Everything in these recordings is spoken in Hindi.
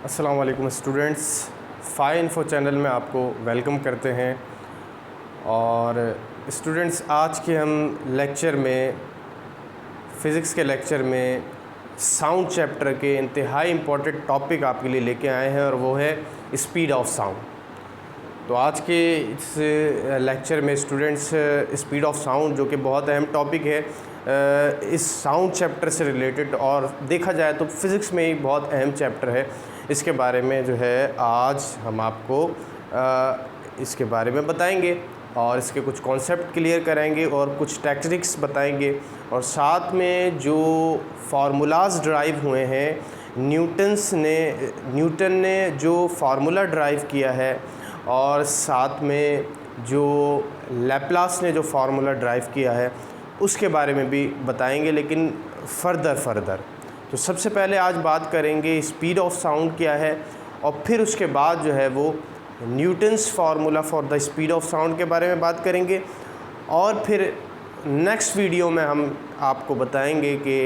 अस्सलाम वालेकुम स्टूडेंट्स, फाई इन्फो चैनल में आपको वेलकम करते हैं। और स्टूडेंट्स, आज के हम लेक्चर में फ़िज़िक्स के लेक्चर में साउंड चैप्टर के इंतहाई इम्पोर्टेंट टॉपिक आपके लिए लेके आए हैं और वो है स्पीड ऑफ साउंड। तो आज के इस लेक्चर में स्टूडेंट्स स्पीड ऑफ साउंड, जो कि बहुत अहम टॉपिक है, इस साउंड चैप्टर से रिलेटेड और देखा जाए तो फ़िज़िक्स में ही बहुत अहम चैप्टर है, इसके बारे में जो है आज हम आपको इसके बारे में बताएंगे और इसके कुछ कॉन्सेप्ट क्लियर कराएंगे और कुछ टेक्निक्स बताएंगे। और साथ में जो फार्मूलाज ड्राइव हुए हैं, न्यूटन ने जो फार्मूला ड्राइव किया है और साथ में जो लैप्लास ने जो फार्मूला ड्राइव किया है उसके बारे में भी बताएंगे, लेकिन फर्दर। तो सबसे पहले आज बात करेंगे स्पीड ऑफ साउंड क्या है, और फिर उसके बाद जो है वो Newton's formula for the speed of sound के बारे में बात करेंगे। और फिर नेक्स्ट वीडियो में हम आपको बताएंगे कि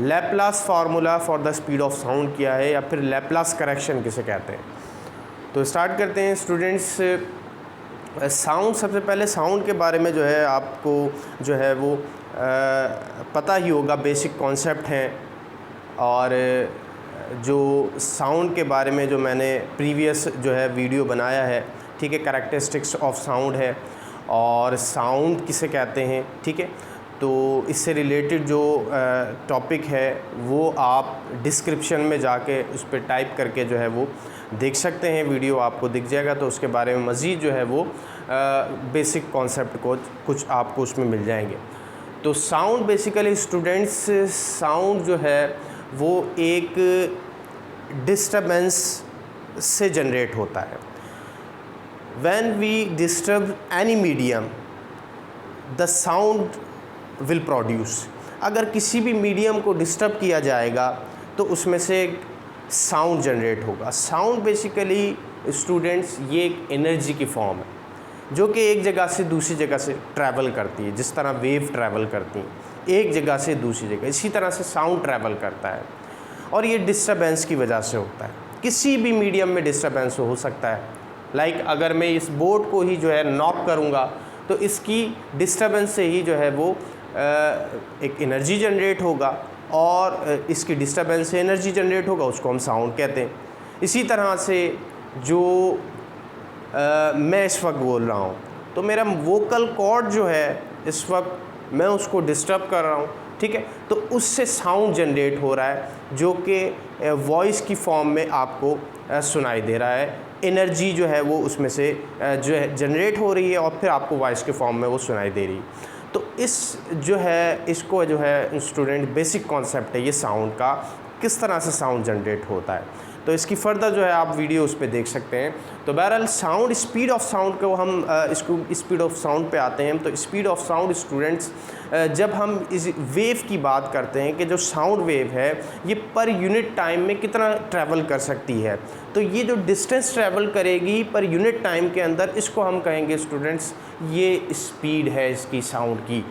Laplace formula for the speed of sound क्या है, या फिर लैप्लास करेक्शन किसे कहते हैं। तो स्टार्ट करते हैं स्टूडेंट्स। साउंड, सबसे पहले साउंड के बारे में जो है आपको जो है वो पता ही होगा, बेसिक कॉन्सेप्ट हैं। और जो साउंड के बारे में जो मैंने प्रीवियस जो है वीडियो बनाया है, ठीक है, कैरेक्टरिस्टिक्स ऑफ साउंड है और साउंड किसे कहते हैं, ठीक है। तो इससे रिलेटेड जो टॉपिक है वो आप डिस्क्रिप्शन में जाके उस पर टाइप करके जो है वो देख सकते हैं, वीडियो आपको दिख जाएगा। तो उसके बारे में मज़ीद जो है वो बेसिक कॉन्सेप्ट को कुछ आपको उसमें मिल जाएंगे। तो साउंड बेसिकली स्टूडेंट्स, साउंड जो है वो एक डिस्टर्बेंस से जनरेट होता है। When we disturb any medium the sound will produce. अगर किसी भी मीडियम को डिस्टर्ब किया जाएगा तो उसमें से एक साउंड जनरेट होगा। साउंड बेसिकली स्टूडेंट्स ये एक एनर्जी की फॉर्म है जो कि एक जगह से दूसरी जगह से ट्रैवल करती है, जिस तरह वेव ट्रैवल करती हैं एक जगह से दूसरी जगह, इसी तरह से साउंड ट्रैवल करता है। और ये डिस्टर्बेंस की वजह से होता है। किसी भी मीडियम में डिस्टर्बेंस हो सकता है। लाइक अगर मैं इस बोर्ड को ही जो है नॉक करूँगा तो इसकी डिस्टर्बेंस से ही जो है वो एक एनर्जी जनरेट होगा, और इसकी डिस्टर्बेंस से एनर्जी जनरेट होगा, उसको हम साउंड कहते हैं। इसी तरह से जो मैं इस वक्त बोल रहा हूँ तो मेरा वोकल कॉर्ड जो है इस वक्त मैं उसको डिस्टर्ब कर रहा हूँ, ठीक है, तो उससे साउंड जनरेट हो रहा है जो कि वॉइस की फॉर्म में आपको सुनाई दे रहा है। एनर्जी जो है वो उसमें से जो है जनरेट हो रही है और फिर आपको वॉइस के फॉर्म में वो सुनाई दे रही है। तो इस जो है इसको जो है स्टूडेंट बेसिक कॉन्सेप्ट है ये साउंड का, किस तरह से साउंड जनरेट होता है। तो इसकी फर्दर जो है आप वीडियो उस पर देख सकते हैं। तो बहरहाल साउंड, स्पीड ऑफ साउंड को हम इसको स्पीड ऑफ साउंड पे आते हैं। तो स्पीड ऑफ साउंड स्टूडेंट्स, जब हम इस वेव की बात करते हैं कि जो साउंड वेव है ये पर यूनिट टाइम में कितना ट्रैवल कर सकती है, तो ये जो डिस्टेंस ट्रैवल करेगी पर यूनिट टाइम के अंदर, इसको हम कहेंगे स्टूडेंट्स ये स्पीड है इसकी साउंड की।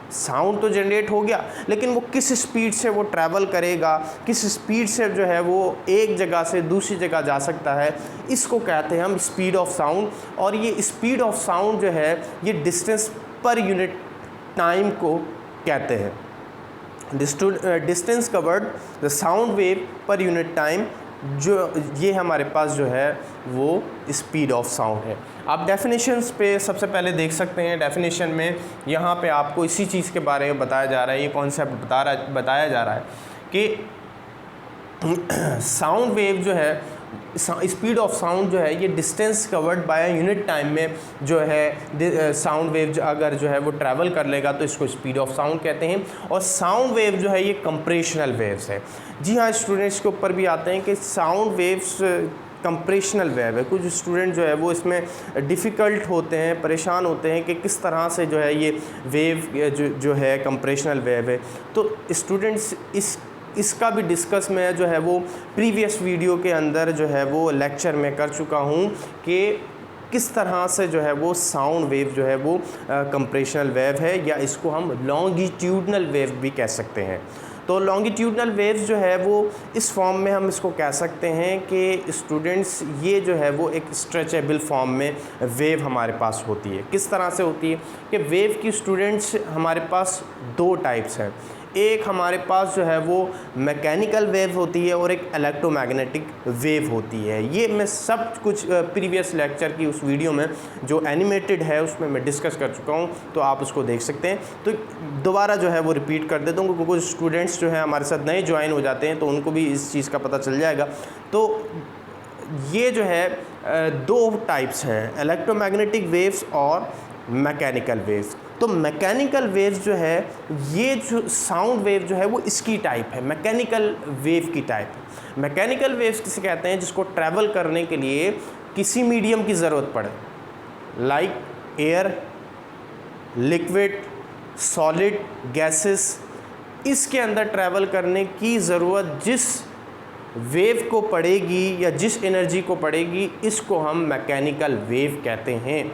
साउंड तो जनरेट हो गया, लेकिन वो किस स्पीड से वो ट्रैवल करेगा, किस स्पीड से जो है वो एक जगह से दूसरी जगह जा सकता है, इसको कहते हैं हम स्पीड ऑफ साउंड। और ये स्पीड ऑफ साउंड जो है ये डिस्टेंस पर यूनिट टाइम को कहते हैं। Distance covered the sound wave per unit time, जो ये हमारे पास जो है वो स्पीड ऑफ साउंड है। आप डेफिनेशंस पे सबसे पहले देख सकते हैं। डेफिनेशन में यहाँ पे आपको इसी चीज़ के बारे में बताया जा रहा है, ये कॉन्सेप्ट बताया जा रहा है कि साउंड वेव जो है, स्पीड ऑफ साउंड जो है ये distance covered by unit time में जो है साउंड वेव अगर जो है वो ट्रैवल कर लेगा तो इसको स्पीड ऑफ साउंड कहते हैं। और साउंड वेव जो है ये कंप्रेशनल वेव्स है। जी हाँ, स्टूडेंट्स के ऊपर भी आते हैं कि साउंड वेव्स कंप्रेशनल वेव है। कुछ स्टूडेंट जो है वो इसमें डिफ़िकल्ट होते हैं, परेशान होते हैं कि किस तरह से जो है ये वेव जो है कंप्रेशनल वेव है। तो स्टूडेंट्स इसका भी डिस्कस मैं जो है वो प्रीवियस वीडियो के अंदर जो है वो लेक्चर में कर चुका हूँ कि किस तरह से जो है वो साउंड वेव जो है वो कंप्रेशनल वेव है, या इसको हम लॉन्गिट्यूडनल वेव भी कह सकते हैं। तो लॉन्गिट्यूडनल वेव्स जो है वो इस फॉर्म में हम इसको कह सकते हैं कि स्टूडेंट्स ये जो है वो एक स्ट्रेचेबल फॉर्म में वेव हमारे पास होती है। किस तरह से होती है कि वेव की स्टूडेंट्स हमारे पास दो टाइप्स हैं। एक हमारे पास जो है वो मैकेनिकल वेव होती है और एक इलेक्ट्रोमैग्नेटिक वेव होती है। ये मैं सब कुछ प्रीवियस लेक्चर की उस वीडियो में जो एनिमेटेड है उसमें मैं डिस्कस कर चुका हूँ, तो आप उसको देख सकते हैं। तो दोबारा जो है वो रिपीट कर देता हूँ क्योंकि कुछ स्टूडेंट्स जो हैं हमारे साथ नए ज्वाइन हो जाते हैं तो उनको भी इस चीज़ का पता चल जाएगा। तो ये जो है दो टाइप्स हैं, इलेक्ट्रोमैग्नेटिक वेव्स और मैकेनिकल वेव्स। तो मैकेनिकल वेव्स जो है ये जो साउंड वेव जो है वो इसकी टाइप है, मैकेनिकल वेव की टाइप है। मैकेनिकल वेव्स किसे कहते हैं? जिसको ट्रैवल करने के लिए किसी मीडियम की ज़रूरत पड़े, like air, liquid, solid, gases, इसके अंदर ट्रैवल करने की ज़रूरत जिस वेव को पड़ेगी या जिस एनर्जी को पड़ेगी, इसको हम मैकेनिकल वेव कहते हैं।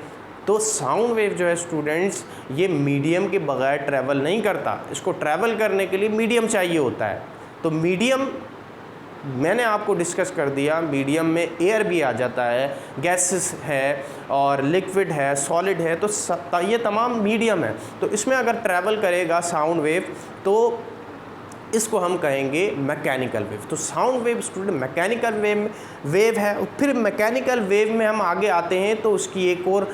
तो साउंड वेव जो है स्टूडेंट्स ये मीडियम के बगैर ट्रैवल नहीं करता, इसको ट्रैवल करने के लिए मीडियम चाहिए होता है। तो मीडियम मैंने आपको डिस्कस कर दिया, मीडियम में एयर भी आ जाता है, गैसेस है और लिक्विड है, सॉलिड है, तो ये तमाम मीडियम है। तो इसमें अगर ट्रैवल करेगा साउंड वेव तो इसको हम कहेंगे मैकेनिकल वेव। तो sound wave student mechanical wave है। और फिर मैकेनिकल वेव में हम आगे आते हैं तो उसकी एक और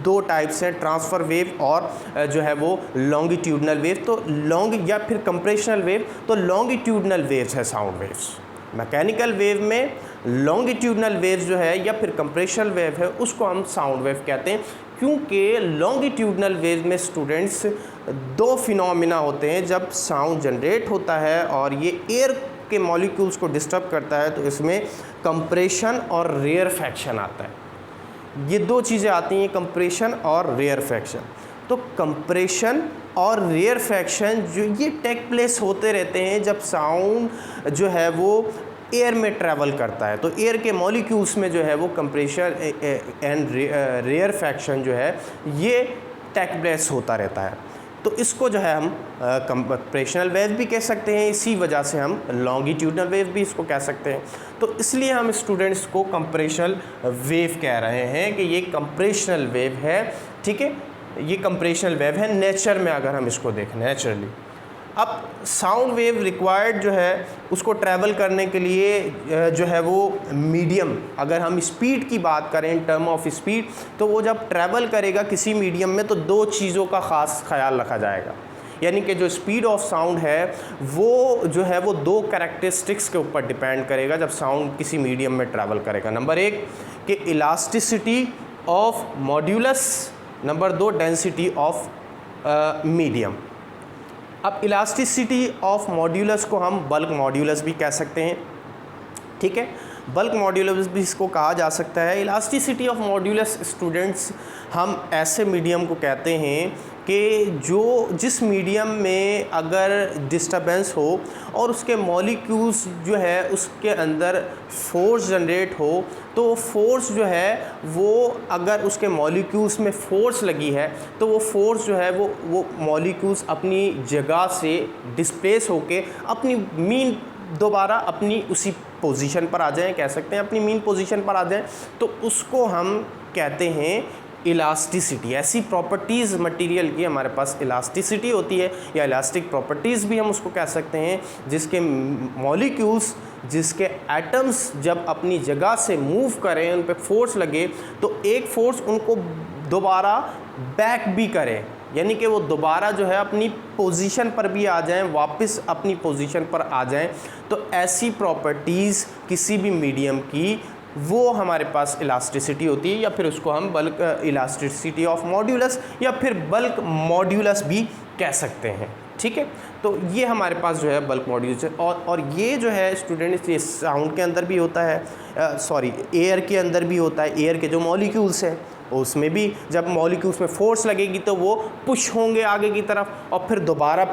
दो टाइप्स हैं, ट्रांसफ़र वेव और जो है वो लॉन्गिट्यूडनल वेव। तो लॉन्ग या फिर कंप्रेशनल वेव, तो लॉन्गिट्यूडनल वेव्स है साउंड वेव्स। मैकेनिकल वेव में लॉन्गिट्यूडनल वेव्स जो है या फिर कंप्रेशनल वेव है उसको हम साउंड वेव कहते हैं, क्योंकि लॉन्गिट्यूडनल वेव में स्टूडेंट्स दो फिनोमिना होते हैं। जब साउंड जनरेट होता है और ये एयर के मॉलिक्यूल्स को डिस्टर्ब करता है तो इसमें कंप्रेशन और रेयरफैक्शन आता है। ये दो चीज़ें आती हैं, कंप्रेशन और रेयरफैक्शन। तो कंप्रेशन और रेयरफैक्शन जो ये टेक प्लेस होते रहते हैं जब साउंड जो है वो एयर में ट्रैवल करता है। तो एयर के मॉलिक्यूल्स में जो है वो कंप्रेशन एंड रेयरफैक्शन जो है ये टेक प्लेस होता रहता है। तो इसको जो है हम कंप्रेशनल वेव भी कह सकते हैं, इसी वजह से हम लॉन्गिट्यूडनल वेव भी इसको कह सकते हैं। तो इसलिए हम स्टूडेंट्स को कंप्रेशनल वेव कह रहे हैं कि ये कंप्रेशनल वेव है, ठीक है, ये कंप्रेशनल वेव है नेचर में अगर हम इसको देखें नेचुरली। अब साउंड वेव रिक्वायर्ड जो है उसको ट्रैवल करने के लिए जो है वो मीडियम, अगर हम स्पीड की बात करें इन टर्म ऑफ स्पीड, तो वो जब ट्रैवल करेगा किसी मीडियम में तो दो चीज़ों का ख़ास ख्याल रखा जाएगा। यानी कि जो स्पीड ऑफ साउंड है वो जो है वो दो कैरेक्टरिस्टिक्स के ऊपर डिपेंड करेगा जब साउंड किसी मीडियम में ट्रैवल करेगा। नंबर एक कि इलास्टिसिटी ऑफ मॉड्यूलस, नंबर दो डेंसिटी ऑफ मीडियम। अब इलास्टिसिटी ऑफ मॉड्यूलस को हम बल्क मॉड्यूलस भी कह सकते हैं, ठीक है, बल्क मॉड्यूलस भी इसको कहा जा सकता है। इलास्टिसिटी ऑफ मॉड्यूलस स्टूडेंट्स हम ऐसे मीडियम को कहते हैं कि जिस मीडियम में अगर डिस्टरबेंस हो और उसके मॉलिक्यूल्स जो है उसके अंदर फोर्स जनरेट हो, तो फोर्स जो है वो अगर उसके मॉलिक्यूल्स में फोर्स लगी है तो वो फोर्स जो है वो मॉलिक्यूल्स अपनी जगह से डिस्प्लेस होके अपनी मीन दोबारा अपनी उसी पोजीशन पर आ जाएं, कह सकते हैं अपनी मीन पोजीशन पर आ जाएं। तो उसको हम कहते हैं इलास्टिसिटी। ऐसी प्रॉपर्टीज़ मटेरियल की हमारे पास इलास्टिसिटी होती है या इलास्टिक प्रॉपर्टीज़ भी हम उसको कह सकते हैं, जिसके मॉलिक्यूल्स, जिसके एटम्स जब अपनी जगह से मूव करें, उन पे फोर्स लगे तो एक फोर्स उनको दोबारा बैक भी करे, यानी कि वो दोबारा जो है अपनी पोजीशन पर भी आ जाएं, वापस अपनी पोजीशन पर आ जाएं। तो ऐसी प्रॉपर्टीज़ किसी भी मीडियम की वो हमारे पास इलास्टिसिटी होती है, या फिर उसको हम बल्क इलास्टिसिटी ऑफ मॉड्यूलस या फिर बल्क मॉड्यूलस भी कह सकते हैं, ठीक है। तो ये हमारे पास जो है बल्क मॉड्यूलस है। और ये जो है स्टूडेंट्स ये साउंड के अंदर भी होता है, एयर के अंदर भी होता है। एयर के जो मॉलिक्यूल्स हैं उसमें भी जब मॉलिक्यूल्स में फोर्स लगेगी तो वो पुश होंगे आगे की तरफ और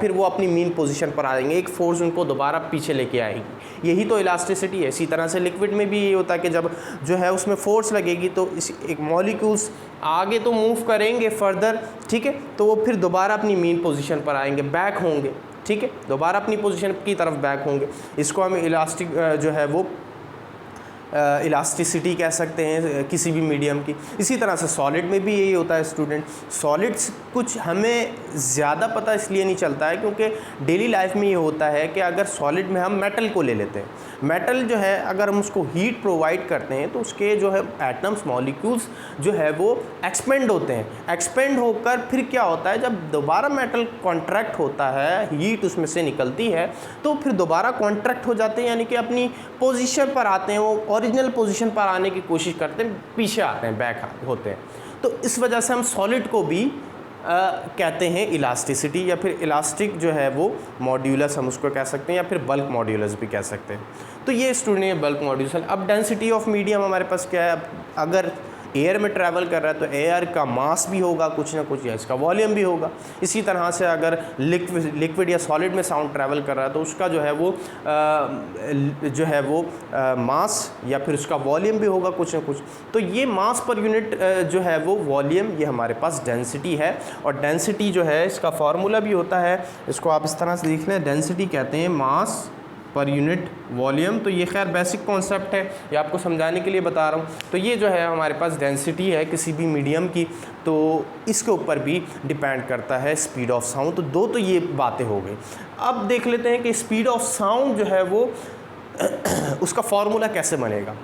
फिर वो अपनी मीन पोजीशन पर आएंगे, एक फोर्स उनको दोबारा पीछे लेके आएगी। यही तो इलास्टिसिटी है। इसी तरह से लिक्विड में भी ये होता है कि जब जो है उसमें फोर्स लगेगी तो एक मॉलिक्यूल्स आगे तो मूव करेंगे फर्दर, ठीक है, तो वो फिर दोबारा अपनी मीन पोजीशन पर आएंगे, बैक होंगे, ठीक है, दोबारा अपनी पोजीशन की तरफ बैक होंगे। इसको हम इलास्टिक जो है वो इलास्टिसिटी कह सकते हैं किसी भी मीडियम की। इसी तरह से सॉलिड में भी यही होता है स्टूडेंट। सॉलिड्स कुछ हमें ज़्यादा पता इसलिए नहीं चलता है क्योंकि डेली लाइफ में ये होता है कि अगर सॉलिड में हम मेटल को ले लेते हैं, मेटल जो है अगर हम उसको हीट प्रोवाइड करते हैं तो उसके जो है एटम्स मॉलिक्यूल्स जो है वो एक्सपेंड होते हैं। एक्सपेंड होकर फिर क्या होता है, जब दोबारा मेटल कॉन्ट्रैक्ट होता है, हीट उसमें से निकलती है तो फिर दोबारा कॉन्ट्रैक्ट हो जाते हैं, यानी कि अपनी पोजीशन पर आते हैं, वो ओरिजिनल पोजीशन पर आने की कोशिश करते हैं, पीछे आते हैं, बैक होते हैं। तो इस वजह से हम सॉलिड को भी कहते हैं इलास्टिसिटी, या फिर इलास्टिक जो है वो मॉड्यूलस हम उसको कह सकते हैं, या फिर बल्क मॉड्यूलस भी कह सकते हैं। तो ये स्टूडेंट बल्क मॉड्यूलस। अब डेंसिटी ऑफ मीडियम हमारे पास क्या है, अगर एयर में ट्रैवल कर रहा है तो एयर का मास भी होगा कुछ ना कुछ, या इसका वॉल्यूम भी होगा। इसी तरह से अगर लिक्विड या सॉलिड में साउंड ट्रैवल कर रहा है तो उसका जो है वो मास या फिर उसका वॉल्यूम भी होगा कुछ ना कुछ। तो ये मास पर यूनिट जो है वो वॉल्यूम, ये हमारे पास डेंसिटी है। और डेंसिटी जो है इसका फार्मूला भी होता है, इसको आप इस तरह से लिख लें, डेंसिटी कहते हैं मास पर यूनिट वॉल्यूम। तो ये खैर बेसिक कॉन्सेप्ट है, ये आपको समझाने के लिए बता रहा हूँ। तो ये जो है हमारे पास डेंसिटी है किसी भी मीडियम की, तो इसके ऊपर भी डिपेंड करता है स्पीड ऑफ साउंड। तो दो तो ये बातें हो गई। अब देख लेते हैं कि स्पीड ऑफ साउंड जो है वो उसका फार्मूला कैसे बनेगा।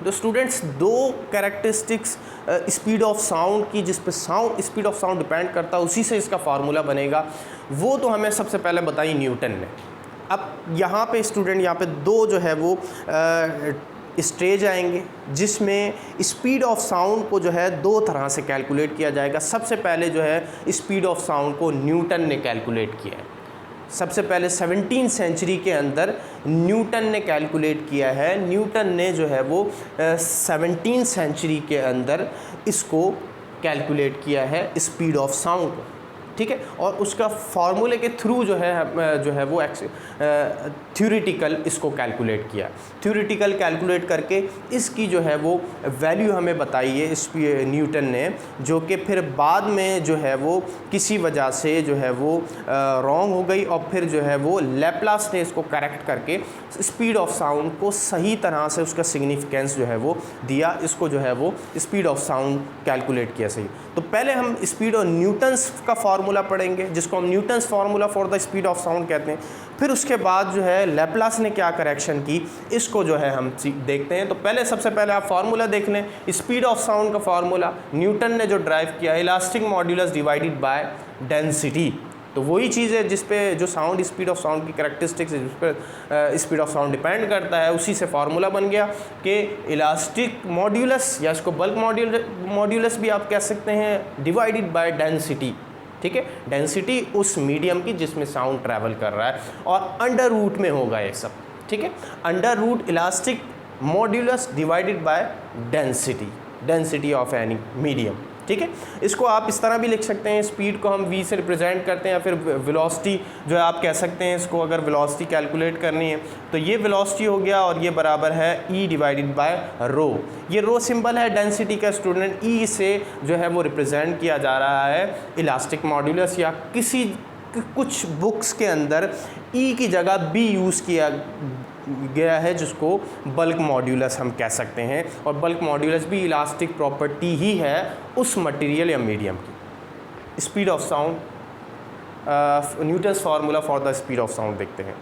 तो स्टूडेंट्स दो कैरेक्टरिस्टिक्स स्पीड ऑफ साउंड की, जिस पे sound speed of sound depend करता है, उसी से इसका फार्मूला बनेगा। वो तो हमें सबसे पहले बताई न्यूटन ने। अब यहाँ पे स्टूडेंट यहाँ पे दो जो है वो स्टेज आएंगे जिसमें स्पीड ऑफ साउंड को जो है दो तरह से कैलकुलेट किया जाएगा। सबसे पहले जो है स्पीड ऑफ साउंड को न्यूटन ने कैलकुलेट किया है। सबसे पहले 17वीं सेंचुरी के अंदर न्यूटन ने कैलकुलेट किया है। न्यूटन ने जो है वो 17वीं सेंचुरी के अंदर इसको कैलकुलेट किया है स्पीड ऑफ साउंड को, ठीक है। और उसका फार्मूले के थ्रू जो है वो थ्योरेटिकल इसको कैलकुलेट किया। थ्योरेटिकल कैलकुलेट करके इसकी जो है वो वैल्यू हमें बताई है इस न्यूटन ने, जो कि फिर बाद में जो है वो किसी वजह से जो है वो रॉन्ग हो गई, और फिर जो है वो लैप्लास ने इसको करेक्ट करके स्पीड ऑफ साउंड को सही तरह से उसका सिग्निफिकेंस जो है वो दिया। इसको जो है वो स्पीड ऑफ साउंड कैलकुलेट किया सही। तो पहले हम स्पीड ऑफ न्यूटन्स का फार्मूला पढ़ेंगे, जिसको हम Newton's formula for the speed of sound कहते हैं। फिर उसके बाद जो है लैप्लास ने क्या करेक्शन की, इसको जो है हम देखते हैं। तो पहले सबसे पहले आप फार्मूला देख लें। स्पीड ऑफ साउंड का फार्मूला न्यूटन ने जो ड्राइव किया, elastic modulus divided by density. तो वही चीज़ है जिस पे जो साउंड स्पीड ऑफ साउंड की कैरेक्टरिस्टिक्स है, जिस पर स्पीड ऑफ साउंड डिपेंड करता है, उसी से फार्मूला बन गया कि इलास्टिक मॉड्यूलस, या इसको बल्क मॉड्यूलस भी आप कह सकते हैं, डिवाइडेड बाय डेंसिटी, ठीक है। डेंसिटी उस मीडियम की जिसमें साउंड ट्रैवल कर रहा है, और अंडर रूट में होगा ये सब, ठीक है। Under root elastic modulus divided by density of any medium, ठीक है। इसको आप इस तरह भी लिख सकते हैं, स्पीड को हम v से रिप्रेजेंट करते हैं, या फिर वेलोसिटी जो है आप कह सकते हैं इसको, अगर वेलोसिटी कैलकुलेट करनी है तो ये वेलोसिटी हो गया, और ये बराबर है e डिवाइडेड बाय रो। ये रो सिंबल है डेंसिटी का स्टूडेंट, e से जो है वो रिप्रेजेंट किया जा रहा है इलास्टिक मॉड्यूलस, या कुछ बुक्स के अंदर e की जगह b यूज़ किया गया है, जिसको बल्क मॉड्यूलस हम कह सकते हैं। और बल्क मॉड्यूलस भी इलास्टिक प्रॉपर्टी ही है उस मटेरियल या मीडियम की। Speed of sound, Newton's formula for the speed of sound देखते हैं।